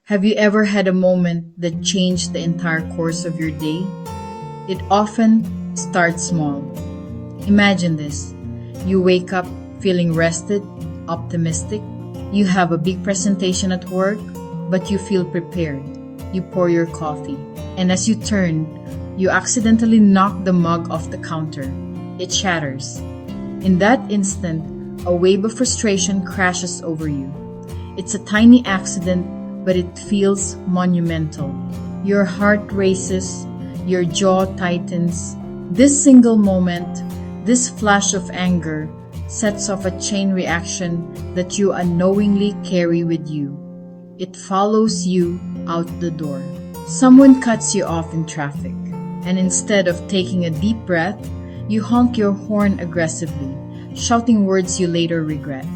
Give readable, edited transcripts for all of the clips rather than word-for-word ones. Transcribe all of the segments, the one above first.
Have you ever had a moment that changed the entire course of your day? It often starts small. Imagine this. You wake up feeling rested, optimistic. You have a big presentation at work, but you feel prepared. You pour your coffee, and as you turn, you accidentally knock the mug off the counter. It shatters. In that instant, a wave of frustration crashes over you. It's a tiny accident, but it feels monumental. Your heart races, your jaw tightens. This single moment, this flash of anger, sets off a chain reaction that you unknowingly carry with you. It follows you out the door. Someone cuts you off in traffic, and instead of taking a deep breath, you honk your horn aggressively, shouting words you later regret.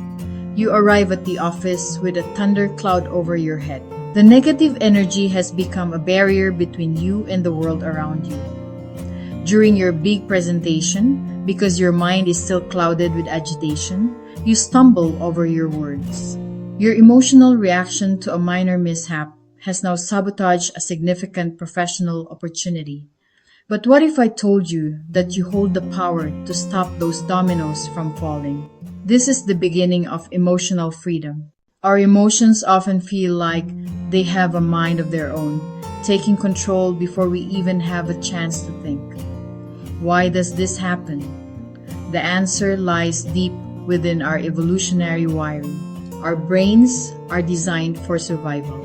You arrive at the office with a thundercloud over your head. The negative energy has become a barrier between you and the world around you. During your big presentation, because your mind is still clouded with agitation, you stumble over your words. Your emotional reaction to a minor mishap has now sabotaged a significant professional opportunity. But what if I told you that you hold the power to stop those dominoes from falling? This is the beginning of emotional freedom. Our emotions often feel like they have a mind of their own, taking control before we even have a chance to think. Why does this happen? The answer lies deep within our evolutionary wiring. Our brains are designed for survival.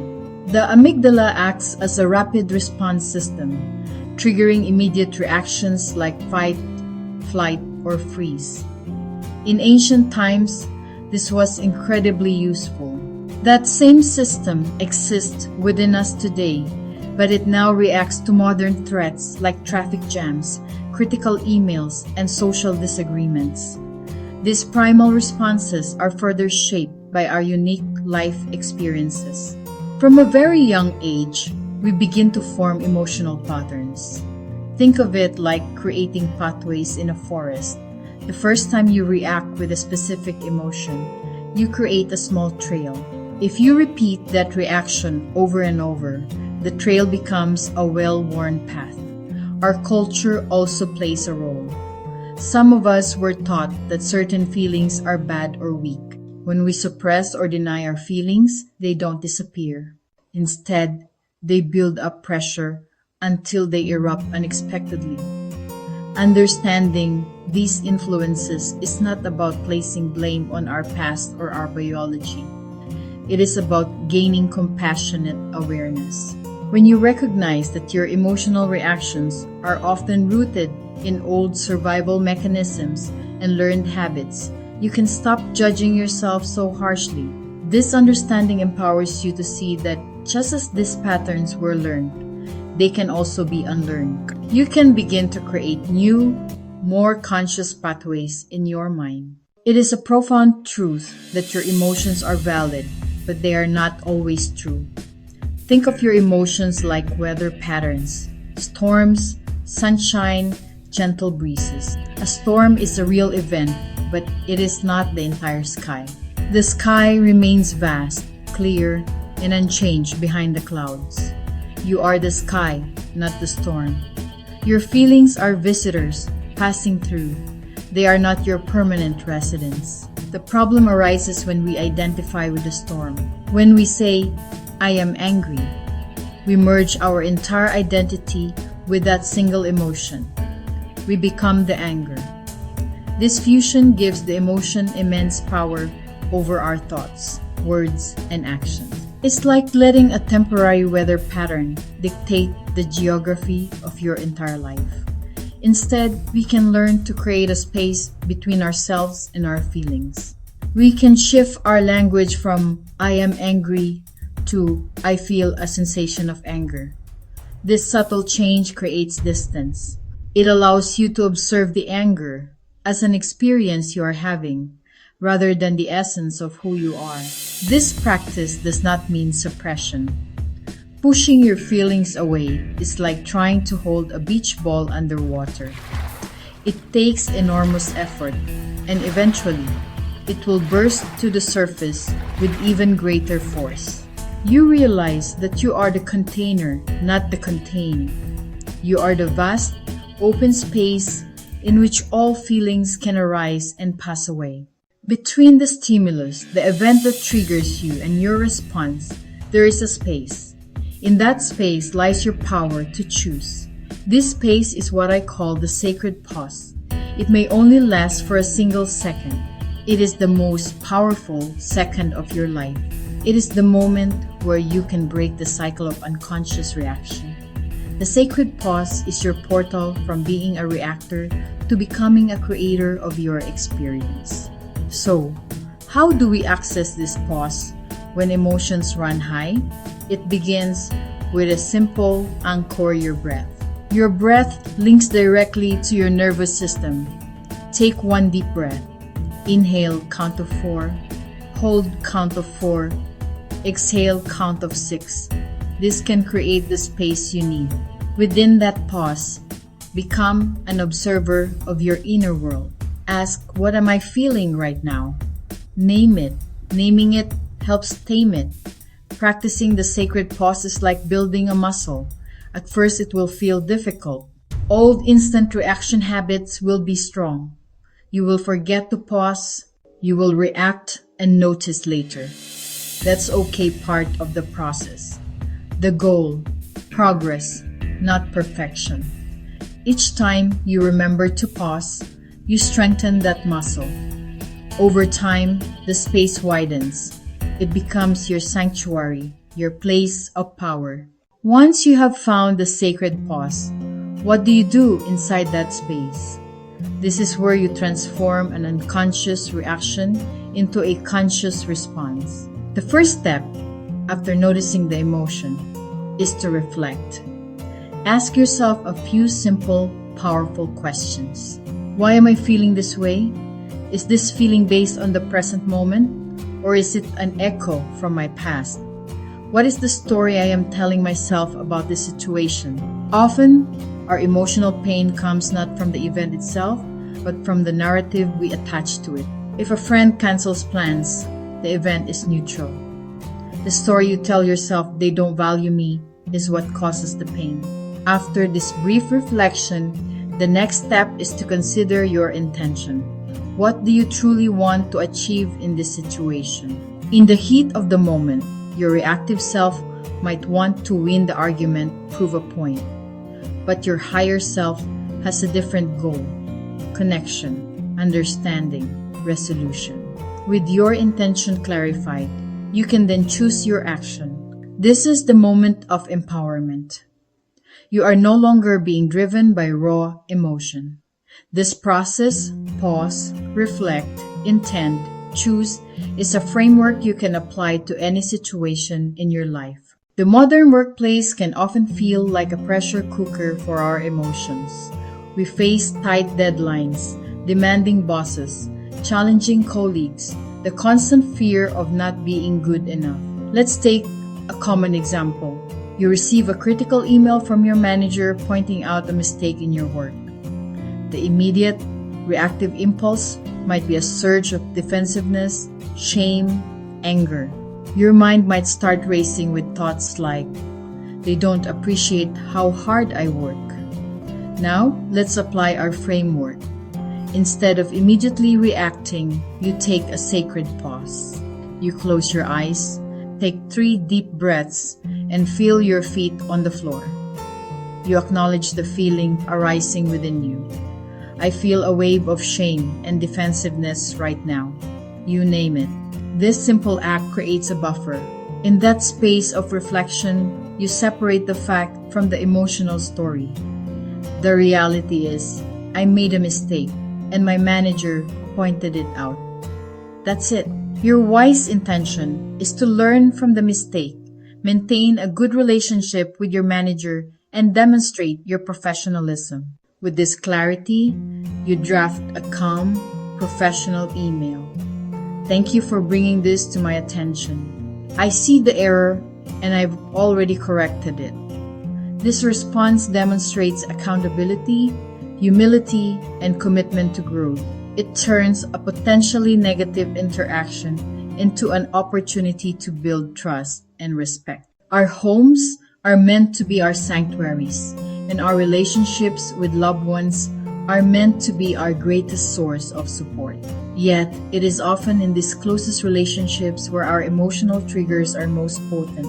The amygdala acts as a rapid response system, triggering immediate reactions like fight, flight, or freeze. In ancient times, this was incredibly useful. That same system exists within us today, but it now reacts to modern threats like traffic jams, critical emails, and social disagreements. These primal responses are further shaped by our unique life experiences. From a very young age, we begin to form emotional patterns. Think of it like creating pathways in a forest. The first time you react with a specific emotion, you create a small trail. If you repeat that reaction over and over, the trail becomes a well-worn path. Our culture also plays a role. Some of us were taught that certain feelings are bad or weak. When we suppress or deny our feelings, they don't disappear. Instead, they build up pressure until they erupt unexpectedly. Understanding these influences is not about placing blame on our past or our biology. It is about gaining compassionate awareness. When you recognize that your emotional reactions are often rooted in old survival mechanisms and learned habits, you can stop judging yourself so harshly. This understanding empowers you to see that just as these patterns were learned, they can also be unlearned. You can begin to create new, more conscious pathways in your mind. It is a profound truth that your emotions are valid, but they are not always true. Think of your emotions like weather patterns: storms, sunshine, gentle breezes. A storm is a real event, but it is not the entire sky. The sky remains vast, clear, and unchanged behind the clouds. You are the sky, not the storm. Your feelings are visitors passing through. They are not your permanent residents. The problem arises when we identify with the storm. When we say, "I am angry," we merge our entire identity with that single emotion. We become the anger. This fusion gives the emotion immense power over our thoughts, words, and actions. It's like letting a temporary weather pattern dictate the geography of your entire life. Instead, we can learn to create a space between ourselves and our feelings. We can shift our language from "I am angry" to "I feel a sensation of anger." This subtle change creates distance. It allows you to observe the anger as an experience you are having, rather than the essence of who you are. This practice does not mean suppression. Pushing your feelings away is like trying to hold a beach ball underwater. It takes enormous effort, and eventually, it will burst to the surface with even greater force. You realize that you are the container, not the contained. You are the vast, open space in which all feelings can arise and pass away. Between the stimulus, the event that triggers you, and your response, there is a space. In that space lies your power to choose. This space is what I call the sacred pause. It may only last for a single second. It is the most powerful second of your life. It is the moment where you can break the cycle of unconscious reaction. The sacred pause is your portal from being a reactor to becoming a creator of your experience. So, how do we access this pause when emotions run high? It begins with a simple anchor your breath. Your breath links directly to your nervous system. Take one deep breath. Inhale, count of 4. Hold, count of 4. Exhale, count of 6. This can create the space you need. Within that pause, become an observer of your inner world. Ask, what am I feeling right now? Name it. Naming it helps tame it. Practicing the sacred pause is like building a muscle. At first, it will feel difficult. Old instant reaction habits will be strong. You will forget to pause. You will react and notice later. That's okay, part of the process. The goal, progress, not perfection. Each time you remember to pause, you strengthen that muscle. Over time, the space widens. It becomes your sanctuary, your place of power. Once you have found the sacred pause, what do you do inside that space? This is where you transform an unconscious reaction into a conscious response. The first step, after noticing the emotion, is to reflect. Ask yourself a few simple, powerful questions. Why am I feeling this way? Is this feeling based on the present moment? Or is it an echo from my past? What is the story I am telling myself about this situation? Often, our emotional pain comes not from the event itself, but from the narrative we attach to it. If a friend cancels plans, the event is neutral. The story you tell yourself, they don't value me, is what causes the pain. After this brief reflection, the next step is to consider your intention. What do you truly want to achieve in this situation? In the heat of the moment, your reactive self might want to win the argument, prove a point. But your higher self has a different goal: connection, understanding, resolution. With your intention clarified, you can then choose your action. This is the moment of empowerment. You are no longer being driven by raw emotion. This process, pause, reflect, intend, choose, is a framework you can apply to any situation in your life. The modern workplace can often feel like a pressure cooker for our emotions. We face tight deadlines, demanding bosses, challenging colleagues, the constant fear of not being good enough. Let's take a common example. You receive a critical email from your manager pointing out a mistake in your work. The immediate, reactive impulse might be a surge of defensiveness, shame, anger. Your mind might start racing with thoughts like, they don't appreciate how hard I work. Now, let's apply our framework. Instead of immediately reacting, you take a sacred pause. You close your eyes, take 3 deep breaths, and feel your feet on the floor. You acknowledge the feeling arising within you. I feel a wave of shame and defensiveness right now. You name it. This simple act creates a buffer. In that space of reflection, you separate the fact from the emotional story. The reality is, I made a mistake, and my manager pointed it out. That's it. Your wise intention is to learn from the mistake, maintain a good relationship with your manager, and demonstrate your professionalism. With this clarity, you draft a calm, professional email. Thank you for bringing this to my attention. I see the error, and I've already corrected it. This response demonstrates accountability, humility, and commitment to growth. It turns a potentially negative interaction into an opportunity to build trust and respect. Our homes are meant to be our sanctuaries, and our relationships with loved ones are meant to be our greatest source of support. Yet, it is often in these closest relationships where our emotional triggers are most potent.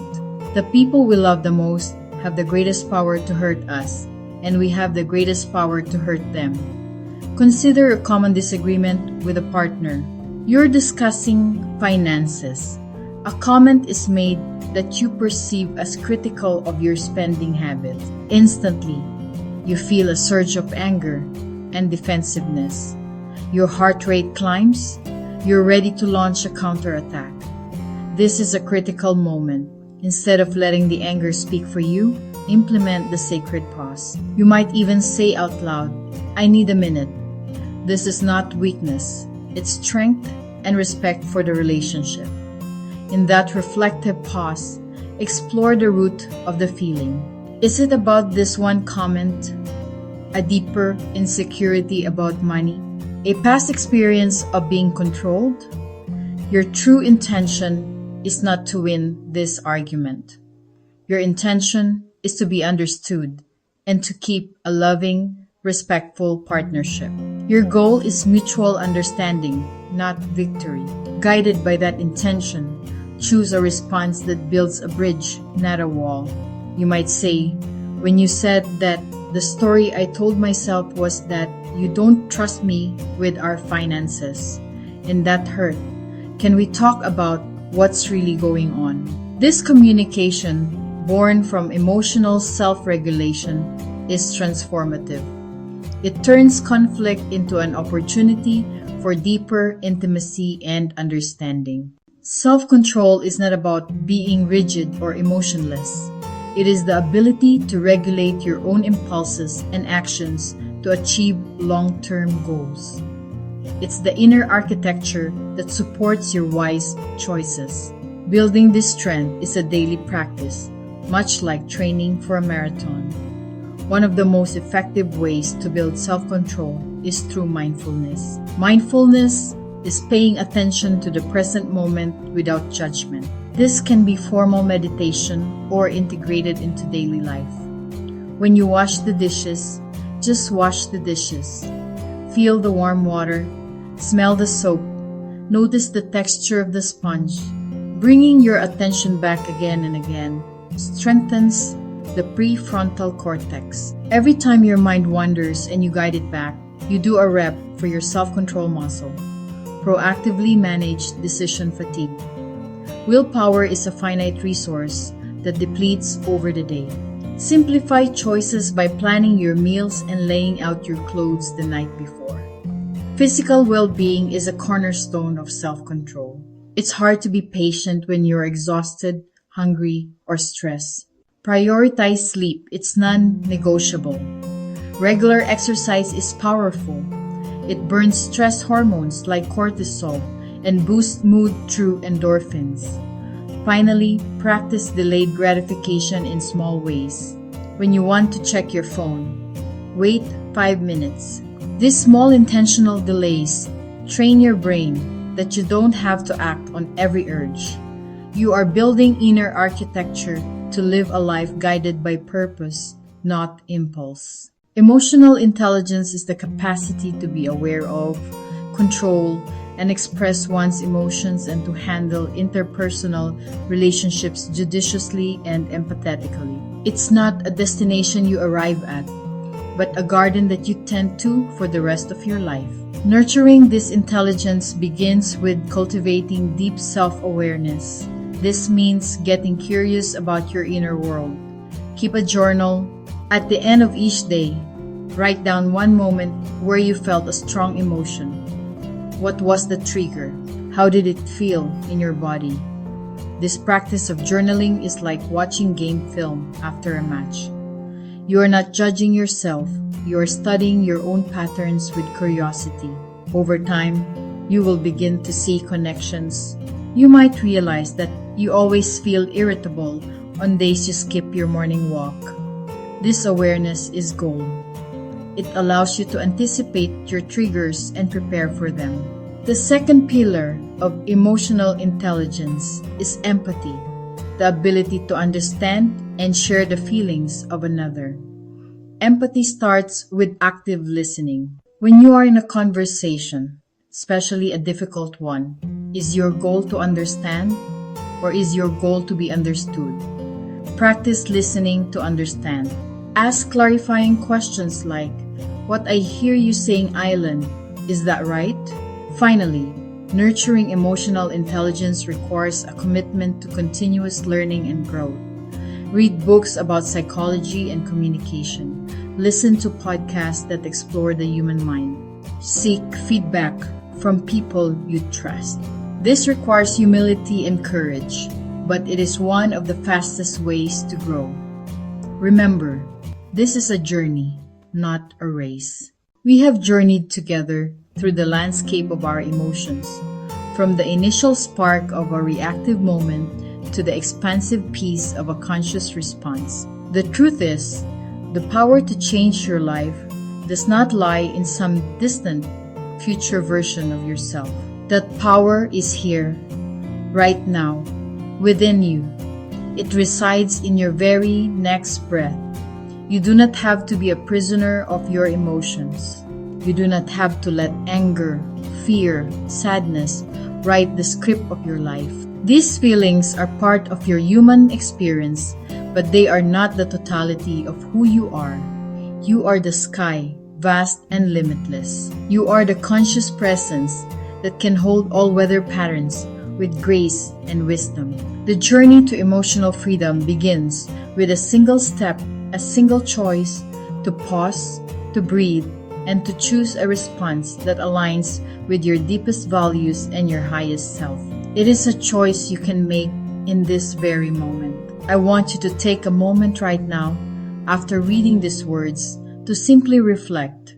The people we love the most have the greatest power to hurt us, and we have the greatest power to hurt them. Consider a common disagreement with a partner. You're discussing finances. A comment is made that you perceive as critical of your spending habits. Instantly, you feel a surge of anger and defensiveness. Your heart rate climbs. You're ready to launch a counterattack. This is a critical moment. Instead of letting the anger speak for you, implement the sacred pause. You might even say out loud, "I need a minute." This is not weakness, it's strength and respect for the relationship. In that reflective pause, explore the root of the feeling. Is it about this one comment? A deeper insecurity about money? A past experience of being controlled? Your true intention is not to win this argument. Your intention is to be understood and to keep a loving, respectful partnership. Your goal is mutual understanding, not victory. Guided by that intention, choose a response that builds a bridge, not a wall. You might say, when you said that, the story I told myself was that you don't trust me with our finances, and that hurt. Can we talk about what's really going on? This communication, born from emotional self-regulation, is transformative. It turns conflict into an opportunity for deeper intimacy and understanding. Self-control is not about being rigid or emotionless. It is the ability to regulate your own impulses and actions to achieve long-term goals. It's the inner architecture that supports your wise choices. Building this strength is a daily practice, much like training for a marathon. One of the most effective ways to build self-control is through mindfulness. Mindfulness is paying attention to the present moment without judgment. This can be formal meditation or integrated into daily life. When you wash the dishes, just wash the dishes. Feel the warm water, smell the soap, notice the texture of the sponge. Bringing your attention back again and again strengthens the prefrontal cortex. Every time your mind wanders and you guide it back, you do a rep for your self-control muscle. Proactively manage decision fatigue. Willpower is a finite resource that depletes over the day. Simplify choices by planning your meals and laying out your clothes the night before. Physical well-being is a cornerstone of self-control. It's hard to be patient when you're exhausted, hungry, or stressed. Prioritize sleep. It's non-negotiable. Regular exercise is powerful. It burns stress hormones like cortisol and boosts mood through endorphins. Finally, practice delayed gratification in small ways. When you want to check your phone, wait 5 minutes. These small intentional delays train your brain that you don't have to act on every urge. You are building inner architecture to live a life guided by purpose, not impulse. Emotional intelligence is the capacity to be aware of, control, and express one's emotions and to handle interpersonal relationships judiciously and empathetically. It's not a destination you arrive at, but a garden that you tend to for the rest of your life. Nurturing this intelligence begins with cultivating deep self-awareness. This means getting curious about your inner world. Keep a journal. At the end of each day, write down one moment where you felt a strong emotion. What was the trigger? How did it feel in your body? This practice of journaling is like watching game film after a match. You are not judging yourself, you are studying your own patterns with curiosity. Over time, you will begin to see connections. You might realize that you always feel irritable on days you skip your morning walk. This awareness is gold. It allows you to anticipate your triggers and prepare for them. The second pillar of emotional intelligence is empathy, the ability to understand and share the feelings of another. Empathy starts with active listening. When you are in a conversation, especially a difficult one, is your goal to understand or is your goal to be understood? Practice listening to understand. Ask clarifying questions like, "What I hear you saying, Island, is that right?" Finally, nurturing emotional intelligence requires a commitment to continuous learning and growth. Read books about psychology and communication. Listen to podcasts that explore the human mind. Seek feedback from people you trust. This requires humility and courage, but it is one of the fastest ways to grow. Remember, this is a journey, not a race. We have journeyed together through the landscape of our emotions, from the initial spark of a reactive moment to the expansive peace of a conscious response. The truth is, the power to change your life does not lie in some distant future version of yourself. That power is here, right now, within you. It resides in your very next breath. You do not have to be a prisoner of your emotions. You do not have to let anger, fear, sadness write the script of your life. These feelings are part of your human experience, but they are not the totality of who you are. You are the sky, vast and limitless. You are the conscious presence that can hold all weather patterns with grace and wisdom. The journey to emotional freedom begins with a single step, a single choice to pause, to breathe, and to choose a response that aligns with your deepest values and your highest self. It is a choice you can make in this very moment. I want you to take a moment right now, after reading these words, to simply reflect.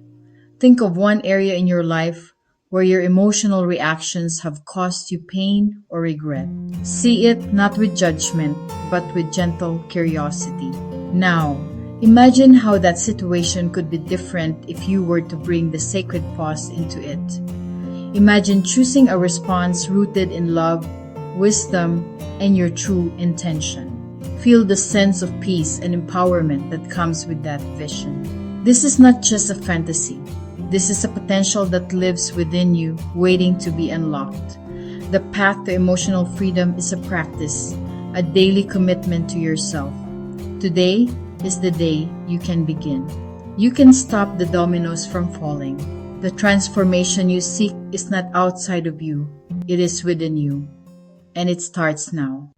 Think of one area in your life where your emotional reactions have caused you pain or regret. See it not with judgment, but with gentle curiosity. Now, imagine how that situation could be different if you were to bring the sacred pause into it. Imagine choosing a response rooted in love, wisdom, and your true intention. Feel the sense of peace and empowerment that comes with that vision. This is not just a fantasy. This is a potential that lives within you, waiting to be unlocked. The path to emotional freedom is a practice, a daily commitment to yourself. Today is the day you can begin. You can stop the dominoes from falling. The transformation you seek is not outside of you, it is within you. And it starts now.